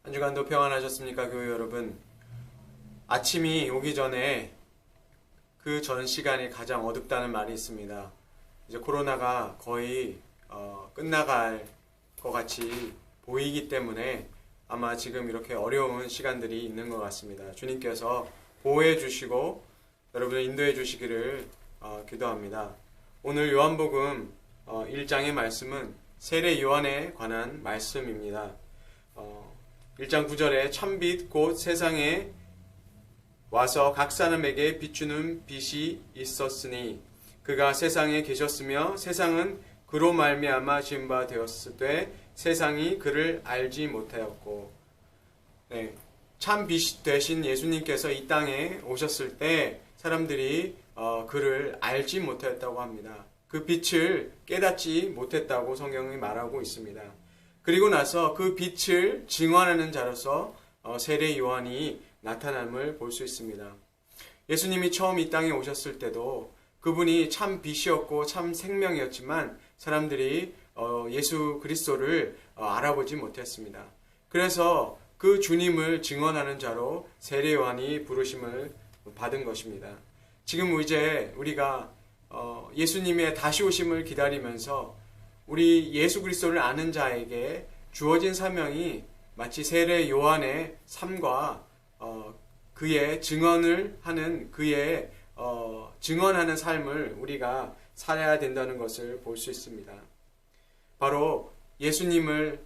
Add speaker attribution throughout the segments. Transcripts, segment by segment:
Speaker 1: 한 주간도 평안하셨습니까, 교회 여러분? 아침이 오기 전에 그 전 시간이 가장 어둡다는 말이 있습니다. 이제 코로나가 거의 끝나갈 것 같이 보이기 때문에 아마 지금 이렇게 어려운 시간들이 있는 것 같습니다. 주님께서 보호해 주시고 여러분을 인도해 주시기를 기도합니다. 오늘 요한복음 1장의 말씀은 세례 요한에 관한 말씀입니다. 1장 9절에 참빛 곧 세상에 와서 각 사람에게 비추는 빛이 있었으니 그가 세상에 계셨으며 세상은 그로 말미암아 지은 바 되었으되 세상이 그를 알지 못하였고, 참 빛이 되신 예수님께서 이 땅에 오셨을 때 사람들이 그를 알지 못하였다고 합니다. 그 빛을 깨닫지 못했다고 성경이 말하고 있습니다. 그리고 나서 그 빛을 증언하는 자로서 세례 요한이 나타남을 볼 수 있습니다. 예수님이 처음 이 땅에 오셨을 때도 그분이 참 빛이었고 참 생명이었지만 사람들이 예수 그리스도를 알아보지 못했습니다. 그래서 그 주님을 증언하는 자로 세례 요한이 부르심을 받은 것입니다. 지금 이제 우리가 예수님의 다시 오심을 기다리면서 우리 예수 그리스도를 아는 자에게 주어진 사명이 마치 세례 요한의 삶과 그의 증언을 하는 그의 증언하는 삶을 우리가 살아야 된다는 것을 볼 수 있습니다. 바로 예수님의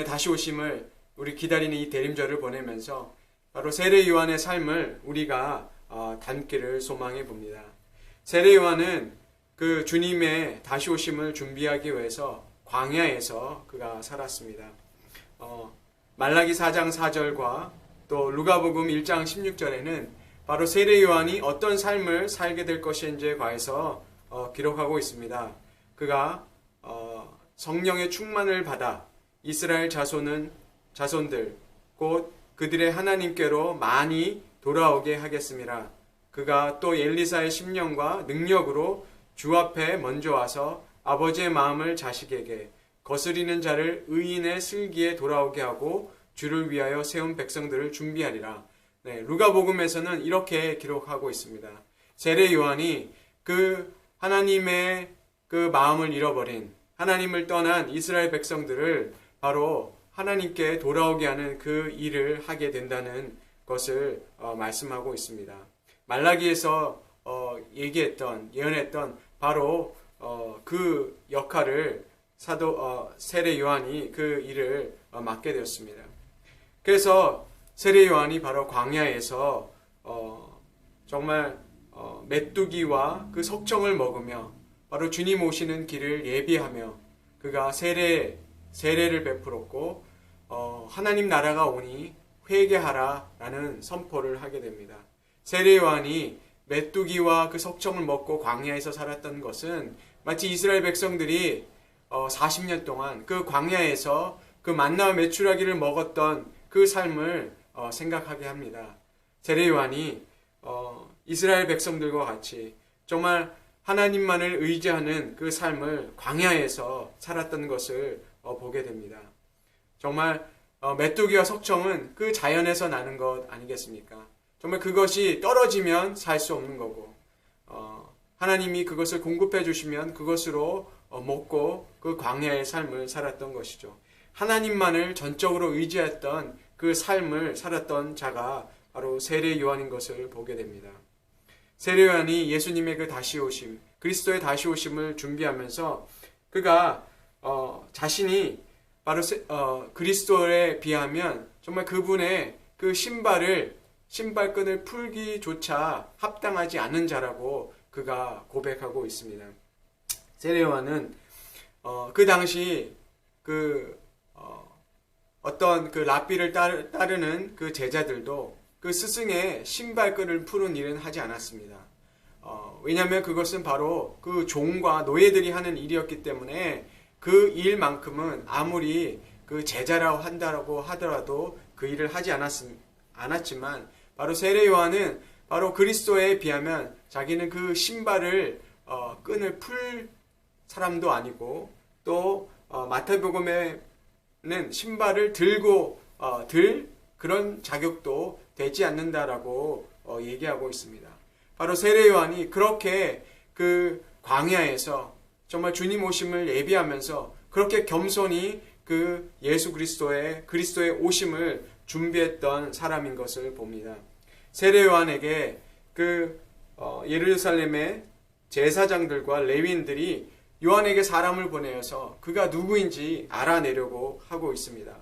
Speaker 1: 다시 오심을 우리 기다리는 이 대림절을 보내면서 바로 세례 요한의 삶을 우리가 닮기를 소망해 봅니다. 세례 요한은 그 주님의 다시 오심을 준비하기 위해서 광야에서 그가 살았습니다. 말라기 4장 4절과 또 루가복음 1장 16절에는 바로 세례 요한이 어떤 삶을 살게 될 것인지에 관해서 기록하고 있습니다. 그가 성령의 충만을 받아 이스라엘 자손들 곧 그들의 하나님께로 많이 돌아오게 하겠습니다. 그가 또 엘리사의 심령과 능력으로 주 앞에 먼저 와서 아버지의 마음을 자식에게 거스리는 자를 의인의 슬기에 돌아오게 하고 주를 위하여 세운 백성들을 준비하리라. 루가복음에서는 이렇게 기록하고 있습니다. 세례 요한이 그 하나님의 그 마음을 잃어버린 하나님을 떠난 이스라엘 백성들을 바로 하나님께 돌아오게 하는 그 일을 하게 된다는 것을 말씀하고 있습니다. 말라기에서 예언했던 바로 그 역할을 세례 요한이 그 일을 맡게 되었습니다. 그래서 세례 요한이 바로 광야에서 정말 메뚜기와 그 석청을 먹으며 바로 주님 오시는 길을 예비하며 그가 세례를 베풀었고 하나님 나라가 오니 회개하라라는 선포를 하게 됩니다. 세례 요한이 메뚜기와 그 석청을 먹고 광야에서 살았던 것은 마치 이스라엘 백성들이 40년 동안 그 광야에서 그 만나와 메추라기를 먹었던 그 삶을 생각하게 합니다. 세례 요한이 이스라엘 백성들과 같이 정말 하나님만을 의지하는 그 삶을 광야에서 살았던 것을 보게 됩니다. 정말 메뚜기와 석청은 그 자연에서 나는 것 아니겠습니까? 정말 그것이 떨어지면 살 수 없는 거고 하나님이 그것을 공급해 주시면 그것으로 먹고 그 광야의 삶을 살았던 것이죠. 하나님만을 전적으로 의지했던 그 삶을 살았던 자가 바로 세례 요한인 것을 보게 됩니다. 세례 요한이 예수님의 그 다시 오심, 그리스도의 다시 오심을 준비하면서 그가 자신이 바로 그리스도에 비하면 정말 그분의 그 신발끈을 풀기조차 합당하지 않은 자라고 그가 고백하고 있습니다. 세례 요한은 그 당시 어떤 그 랍비를 따르는 그 제자들도 그 스승의 신발끈을 푸는 일은 하지 않았습니다. 왜냐하면 그것은 바로 그 종과 노예들이 하는 일이었기 때문에 그 일만큼은 아무리 그 제자라고 한다고 하더라도 그 일을 하지 않았지만 바로 세례 요한은 바로 그리스도에 비하면 자기는 그 신발을 끈을 풀 사람도 아니고 또 마태복음에는 신발을 들고 들 그런 자격도 되지 않는다라고 얘기하고 있습니다. 바로 세례 요한이 그렇게 그 광야에서 정말 주님 오심을 예비하면서 그렇게 겸손히 그 예수 그리스도의 오심을 준비했던 사람인 것을 봅니다. 세례 요한에게 그 예루살렘의 제사장들과 레위인들이 요한에게 사람을 보내어서 그가 누구인지 알아내려고 하고 있습니다.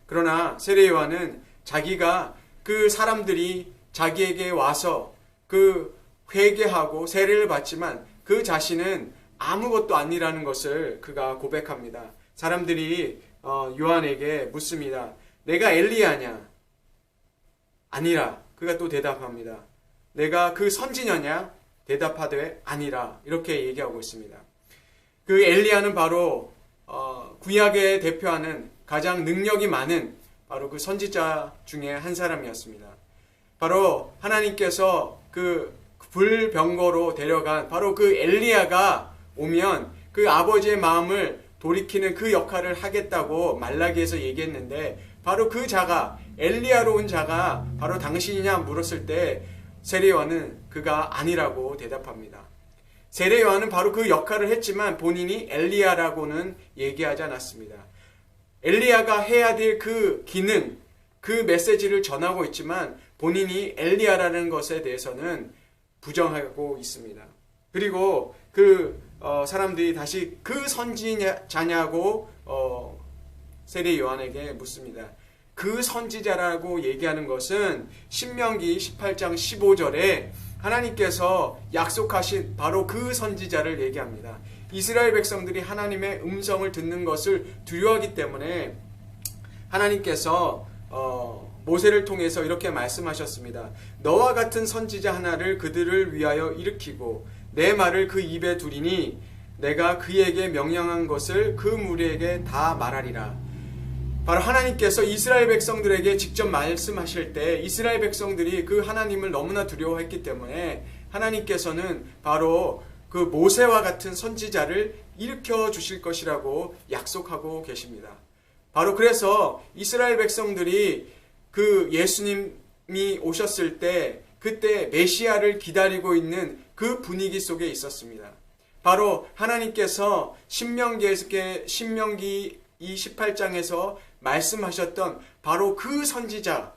Speaker 1: 그러나 세례 요한은 자기가 그 사람들이 자기에게 와서 그 회개하고 세례를 받지만 그 자신은 아무것도 아니라는 것을 그가 고백합니다. 사람들이 요한에게 묻습니다. 내가 엘리야냐? 아니라. 그가 또 대답합니다. 내가 그 선지자냐? 대답하되 아니라. 이렇게 얘기하고 있습니다. 그 엘리야는 바로 구약에 대표하는 가장 능력이 많은 바로 그 선지자 중에 한 사람이었습니다. 바로 하나님께서 그 불병거로 데려간 바로 그 엘리야가 오면 그 아버지의 마음을 돌이키는 그 역할을 하겠다고 말라기에서 얘기했는데 바로 그 자가 엘리야로 온 자가 바로 당신이냐 물었을 때 세례 요한은 그가 아니라고 대답합니다. 세례 요한은 바로 그 역할을 했지만 본인이 엘리야라고는 얘기하지 않았습니다. 엘리야가 해야 될 그 기능, 그 메시지를 전하고 있지만 본인이 엘리야라는 것에 대해서는 부정하고 있습니다. 그리고 그 사람들이 다시 그 선지자냐고 세례 요한에게 묻습니다. 그 선지자라고 얘기하는 것은 신명기 18장 15절에 하나님께서 약속하신 바로 그 선지자를 얘기합니다. 이스라엘 백성들이 하나님의 음성을 듣는 것을 두려워하기 때문에 하나님께서 모세를 통해서 이렇게 말씀하셨습니다. 너와 같은 선지자 하나를 그들을 위하여 일으키고 내 말을 그 입에 두리니 내가 그에게 명령한 것을 그 무리에게 다 말하리라. 바로 하나님께서 이스라엘 백성들에게 직접 말씀하실 때 이스라엘 백성들이 그 하나님을 너무나 두려워했기 때문에 하나님께서는 바로 그 모세와 같은 선지자를 일으켜 주실 것이라고 약속하고 계십니다. 바로 그래서 이스라엘 백성들이 그 예수님이 오셨을 때 그때 메시아를 기다리고 있는 그 분위기 속에 있었습니다. 바로 하나님께서 신명기 이 18장에서 말씀하셨던 바로 그 선지자가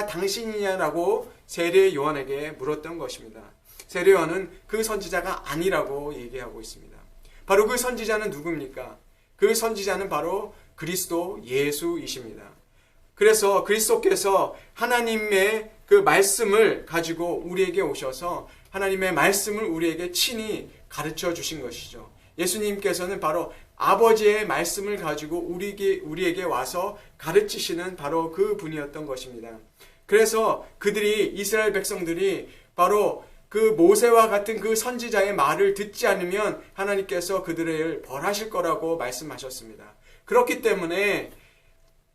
Speaker 1: 당신이냐라고 세례 요한에게 물었던 것입니다. 세례 요한은 그 선지자가 아니라고 얘기하고 있습니다. 바로 그 선지자는 누굽니까? 그 선지자는 바로 그리스도 예수이십니다. 그래서 그리스도께서 하나님의 그 말씀을 가지고 우리에게 오셔서 하나님의 말씀을 우리에게 친히 가르쳐 주신 것이죠. 예수님께서는 바로 아버지의 말씀을 가지고 우리에게 와서 가르치시는 바로 그 분이었던 것입니다. 그래서 이스라엘 백성들이 바로 그 모세와 같은 그 선지자의 말을 듣지 않으면 하나님께서 그들을 벌하실 거라고 말씀하셨습니다. 그렇기 때문에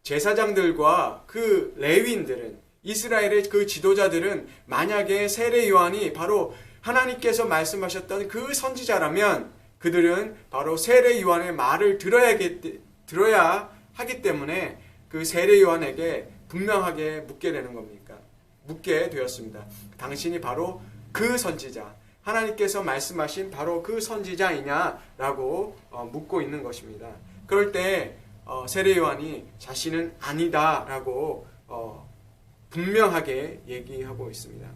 Speaker 1: 제사장들과 그 레위인들은 이스라엘의 그 지도자들은 만약에 세례 요한이 바로 하나님께서 말씀하셨던 그 선지자라면 그들은 바로 세례 요한의 말을 들어야 하기 때문에 그 세례 요한에게 분명하게 묻게 되었습니다. 당신이 바로 그 선지자, 하나님께서 말씀하신 바로 그 선지자이냐라고 묻고 있는 것입니다. 그럴 때 세례 요한이 자신은 아니다라고 분명하게 얘기하고 있습니다.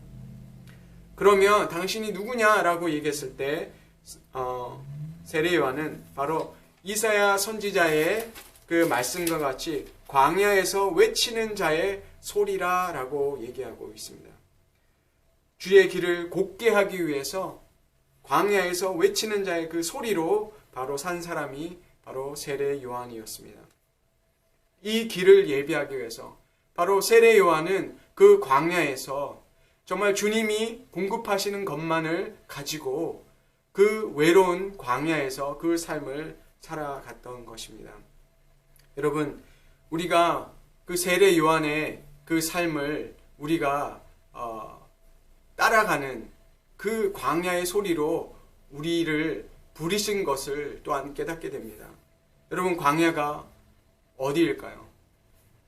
Speaker 1: 그러면 당신이 누구냐라고 얘기했을 때 세례 요한은 바로 이사야 선지자의 그 말씀과 같이 광야에서 외치는 자의 소리라라고 얘기하고 있습니다. 주의 길을 곱게 하기 위해서 광야에서 외치는 자의 그 소리로 바로 산 사람이 바로 세례 요한이었습니다. 이 길을 예비하기 위해서 바로 세례 요한은 그 광야에서 정말 주님이 공급하시는 것만을 가지고 그 외로운 광야에서 그 삶을 살아갔던 것입니다. 여러분, 우리가 그 세례 요한의 그 삶을 우리가 따라가는 그 광야의 소리로 우리를 부르신 것을 또한 깨닫게 됩니다. 여러분, 광야가 어디일까요?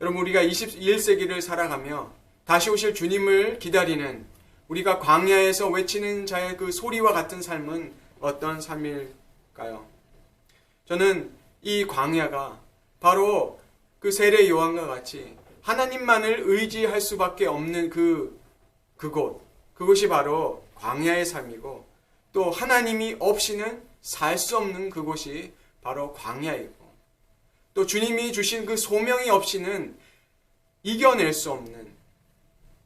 Speaker 1: 여러분, 우리가 21세기를 살아가며 다시 오실 주님을 기다리는 우리가 광야에서 외치는 자의 그 소리와 같은 삶은 어떤 삶일까요? 저는 이 광야가 바로 그 세례 요한과 같이 하나님만을 의지할 수밖에 없는 그곳이 바로 광야의 삶이고, 또 하나님이 없이는 살 수 없는 그곳이 바로 광야이고, 또 주님이 주신 그 소명이 없이는 이겨낼 수 없는,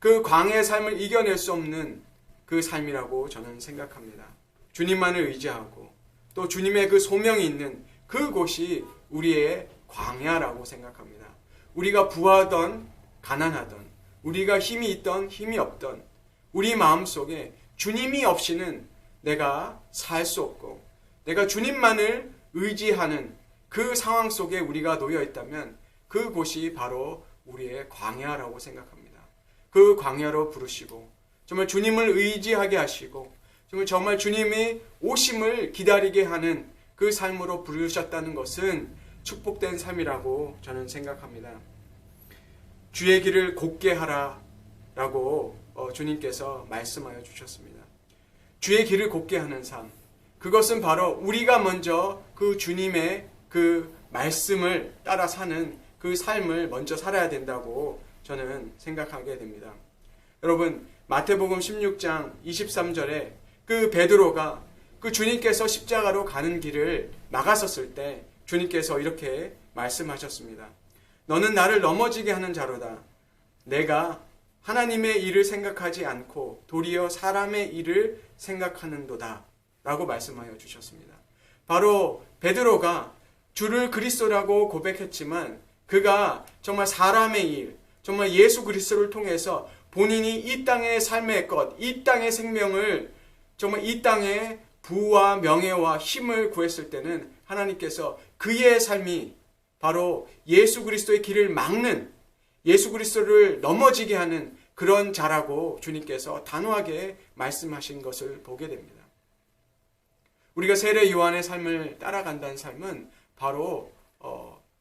Speaker 1: 그 광야의 삶을 이겨낼 수 없는 그 삶이라고 저는 생각합니다. 주님만을 의지하고 또 주님의 그 소명이 있는 그곳이 우리의 광야라고 생각합니다. 우리가 부하던 가난하던, 우리가 힘이 있던 힘이 없던 우리 마음속에 주님이 없이는 내가 살 수 없고, 내가 주님만을 의지하는 그 상황 속에 우리가 놓여 있다면 그곳이 바로 우리의 광야라고 생각합니다. 그 광야로 부르시고 정말 주님을 의지하게 하시고 정말 주님의 오심을 기다리게 하는 그 삶으로 부르셨다는 것은 축복된 삶이라고 저는 생각합니다. 주의 길을 곧게 하라 라고 주님께서 말씀하여 주셨습니다. 주의 길을 곧게 하는 삶, 그것은 바로 우리가 먼저 그 주님의 그 말씀을 따라 사는 그 삶을 먼저 살아야 된다고 저는 생각하게 됩니다. 여러분, 마태복음 16장 23절에 그 베드로가 그 주님께서 십자가로 가는 길을 막았었을 때 주님께서 이렇게 말씀하셨습니다. 너는 나를 넘어지게 하는 자로다. 내가 하나님의 일을 생각하지 않고 도리어 사람의 일을 생각하는도다 라고 말씀하여 주셨습니다. 바로 베드로가 주를 그리스도라고 고백했지만 그가 정말 사람의 일, 정말 예수 그리스도를 통해서 본인이 이 땅의 삶의 것, 이 땅의 생명을, 정말 이 땅의 부와 명예와 힘을 구했을 때는 하나님께서 그의 삶이 바로 예수 그리스도의 길을 막는, 예수 그리스도를 넘어지게 하는 그런 자라고 주님께서 단호하게 말씀하신 것을 보게 됩니다. 우리가 세례 요한의 삶을 따라간다는 삶은 바로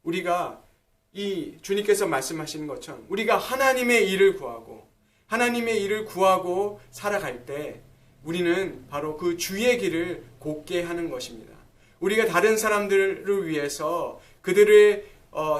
Speaker 1: 우리가 이 주님께서 말씀하시는 것처럼 우리가 하나님의 일을 구하고 살아갈 때 우리는 바로 그 주의 길을 곧게 하는 것입니다. 우리가 다른 사람들을 위해서 그들의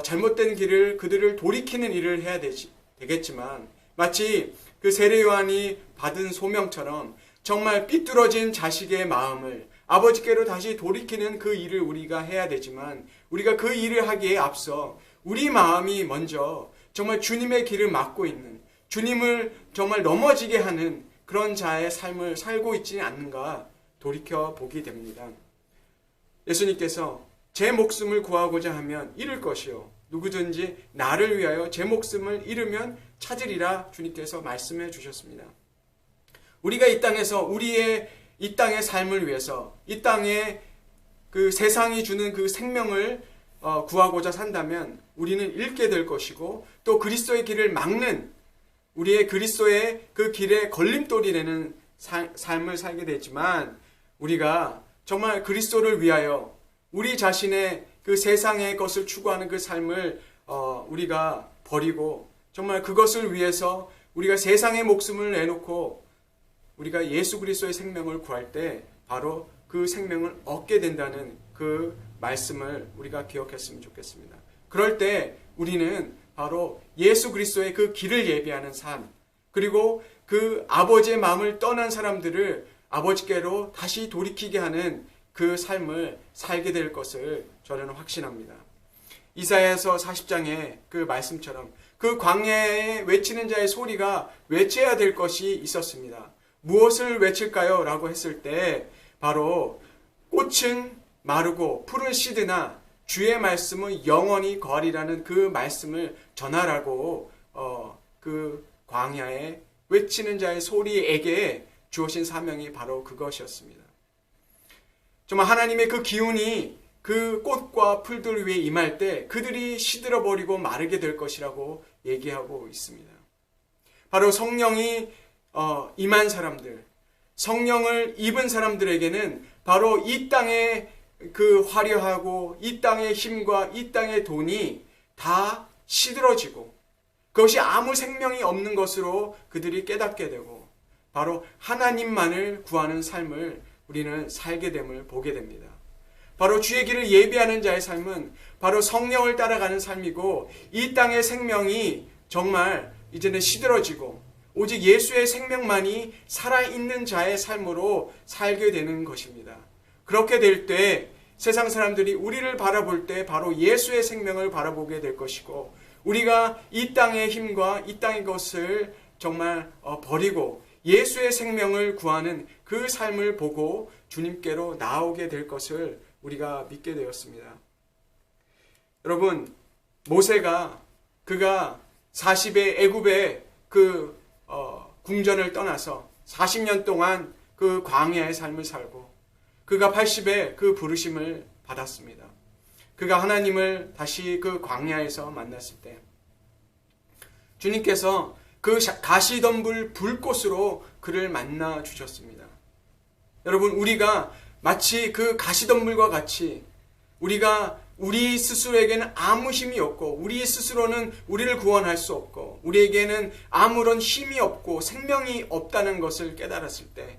Speaker 1: 잘못된 길을, 그들을 돌이키는 일을 해야 되겠지만 마치 그 세례 요한이 받은 소명처럼 정말 삐뚤어진 자식의 마음을 아버지께로 다시 돌이키는 그 일을 우리가 해야 되지만, 우리가 그 일을 하기에 앞서 우리 마음이 먼저 정말 주님의 길을 막고 있는, 주님을 정말 넘어지게 하는 그런 자의 삶을 살고 있지 않는가 돌이켜 보게 됩니다. 예수님께서 제 목숨을 구하고자 하면 잃을 것이요 누구든지 나를 위하여 제 목숨을 잃으면 찾으리라 주님께서 말씀해 주셨습니다. 우리가 이 땅에서 우리의 이 땅의 삶을 위해서, 이 땅에 그 세상이 주는 그 생명을 구하고자 산다면 우리는 잃게 될 것이고, 또 그리스도의 길을 막는, 우리의 그리스도의 그 길에 걸림돌이 되는 삶을 살게 되지만, 우리가 정말 그리스도를 위하여 우리 자신의 그 세상의 것을 추구하는 그 삶을 우리가 버리고 정말 그것을 위해서 우리가 세상의 목숨을 내놓고 우리가 예수 그리스도의 생명을 구할 때 바로 그 생명을 얻게 된다는 그 말씀을 우리가 기억했으면 좋겠습니다. 그럴 때 우리는 바로 예수 그리스도의 그 길을 예비하는 삶, 그리고 그 아버지의 마음을 떠난 사람들을 아버지께로 다시 돌이키게 하는 그 삶을 살게 될 것을 저는 확신합니다. 이사야서 40장의 그 말씀처럼 그 광야에 외치는 자의 소리가 외쳐야 될 것이 있었습니다. 무엇을 외칠까요? 라고 했을 때 바로 꽃은 마르고 풀은 시드나 주의 말씀은 영원히 거하리라는 그 말씀을 전하라고 그 광야에 외치는 자의 소리에게 주어진 사명이 바로 그것이었습니다. 정말 하나님의 그 기운이 그 꽃과 풀들 위에 임할 때 그들이 시들어버리고 마르게 될 것이라고 얘기하고 있습니다. 바로 성령이 임한 사람들, 성령을 입은 사람들에게는 바로 이 땅의 그 화려하고 이 땅의 힘과 이 땅의 돈이 다 시들어지고 그것이 아무 생명이 없는 것으로 그들이 깨닫게 되고 바로 하나님만을 구하는 삶을 우리는 살게 됨을 보게 됩니다. 바로 주의 길을 예비하는 자의 삶은 바로 성령을 따라가는 삶이고 이 땅의 생명이 정말 이제는 시들어지고 오직 예수의 생명만이 살아있는 자의 삶으로 살게 되는 것입니다. 그렇게 될 때 세상 사람들이 우리를 바라볼 때 바로 예수의 생명을 바라보게 될 것이고 우리가 이 땅의 힘과 이 땅의 것을 정말 버리고 예수의 생명을 구하는 그 삶을 보고 주님께로 나오게 될 것을 우리가 믿게 되었습니다. 여러분, 모세가 그가 40의 애굽의 그 궁전을 떠나서 40년 동안 그 광야의 삶을 살고 그가 80에 그 부르심을 받았습니다. 그가 하나님을 다시 그 광야에서 만났을 때 주님께서 그 가시덤불 불꽃으로 그를 만나 주셨습니다. 여러분, 우리가 마치 그 가시덤불과 같이 우리가 우리 스스로에게는 아무 힘이 없고 우리 스스로는 우리를 구원할 수 없고 우리에게는 아무런 힘이 없고 생명이 없다는 것을 깨달았을 때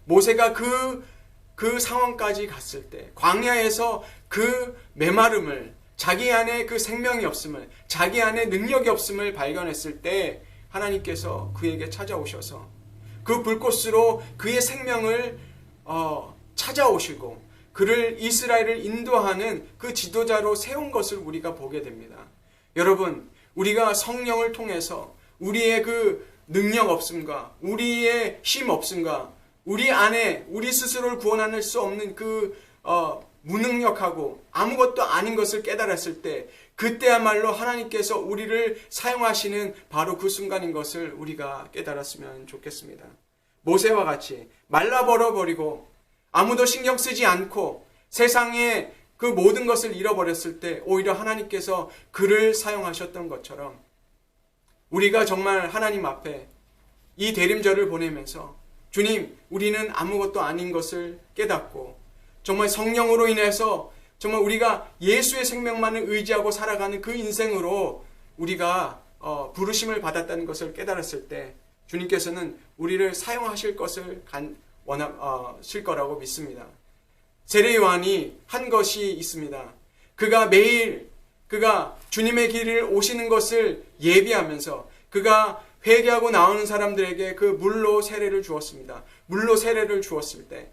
Speaker 1: 모세가 그 상황까지 갔을 때 광야에서 그 메마름을 자기 안에 그 생명이 없음을 자기 안에 능력이 없음을 발견했을 때 하나님께서 그에게 찾아오셔서 그 불꽃으로 그의 생명을 찾아오시고 그를 이스라엘을 인도하는 그 지도자로 세운 것을 우리가 보게 됩니다. 여러분, 우리가 성령을 통해서 우리의 그 능력 없음과 우리의 힘 없음과 우리 안에 우리 스스로를 구원할 수 없는 그 무능력하고 아무것도 아닌 것을 깨달았을 때 그때야말로 하나님께서 우리를 사용하시는 바로 그 순간인 것을 우리가 깨달았으면 좋겠습니다. 모세와 같이 말라버려버리고 아무도 신경 쓰지 않고 세상에 그 모든 것을 잃어버렸을 때 오히려 하나님께서 그를 사용하셨던 것처럼 우리가 정말 하나님 앞에 이 대림절을 보내면서 주님, 우리는 아무것도 아닌 것을 깨닫고 정말 성령으로 인해서 정말 우리가 예수의 생명만을 의지하고 살아가는 그 인생으로 우리가 부르심을 받았다는 것을 깨달았을 때 주님께서는 우리를 사용하실 것을 원하실 거라고 믿습니다. 세례 요한이 한 것이 있습니다. 그가 매일 그가 주님의 길을 오시는 것을 예비하면서 그가 회개하고 나오는 사람들에게 그 물로 세례를 주었습니다. 물로 세례를 주었을 때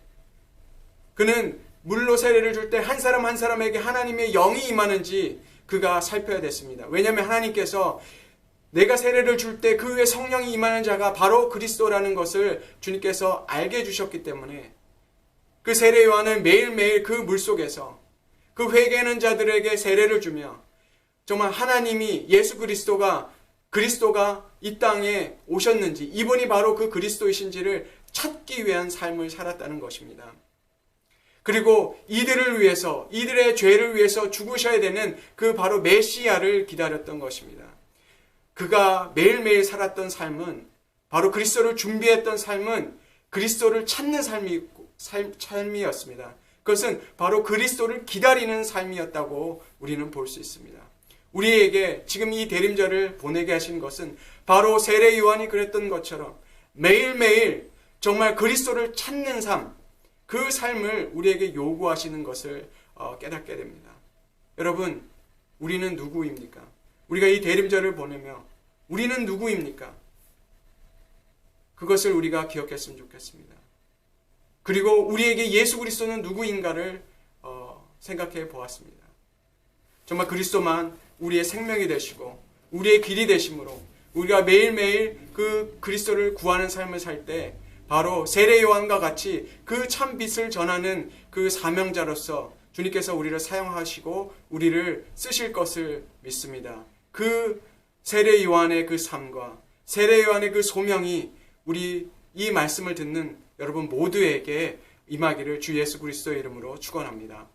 Speaker 1: 그는 물로 세례를 줄 때 한 사람 한 사람에게 하나님의 영이 임하는지 그가 살펴야 됐습니다. 왜냐하면 하나님께서 내가 세례를 줄 때 그 위에 성령이 임하는 자가 바로 그리스도라는 것을 주님께서 알게 해주셨기 때문에 그 세례 요한은 매일매일 그 물속에서 그 회개하는 자들에게 세례를 주며 정말 하나님이 예수 그리스도가 이 땅에 오셨는지 이분이 바로 그 그리스도이신지를 찾기 위한 삶을 살았다는 것입니다. 그리고 이들을 위해서 이들의 죄를 위해서 죽으셔야 되는 그 바로 메시아를 기다렸던 것입니다. 그가 매일매일 살았던 삶은 바로 그리스도를 준비했던 삶은 그리스도를 찾는 삶이었습니다. 그것은 바로 그리스도를 기다리는 삶이었다고 우리는 볼 수 있습니다. 우리에게 지금 이 대림절을 보내게 하신 것은 바로 세례 요한이 그랬던 것처럼 매일매일 정말 그리스도를 찾는 삶, 그 삶을 우리에게 요구하시는 것을 깨닫게 됩니다. 여러분, 우리는 누구입니까? 우리가 이 대림절을 보내며 우리는 누구입니까? 그것을 우리가 기억했으면 좋겠습니다. 그리고 우리에게 예수 그리스도는 누구인가를 생각해 보았습니다. 정말 그리스도만 우리의 생명이 되시고 우리의 길이 되심으로 우리가 매일매일 그 그리스도를 구하는 삶을 살 때 바로 세례 요한과 같이 그 참 빛을 전하는 그 사명자로서 주님께서 우리를 사용하시고 우리를 쓰실 것을 믿습니다. 그 세례 요한의 그 삶과 세례 요한의 그 소명이 우리 이 말씀을 듣는 여러분 모두에게 임하기를 주 예수 그리스도의 이름으로 축원합니다.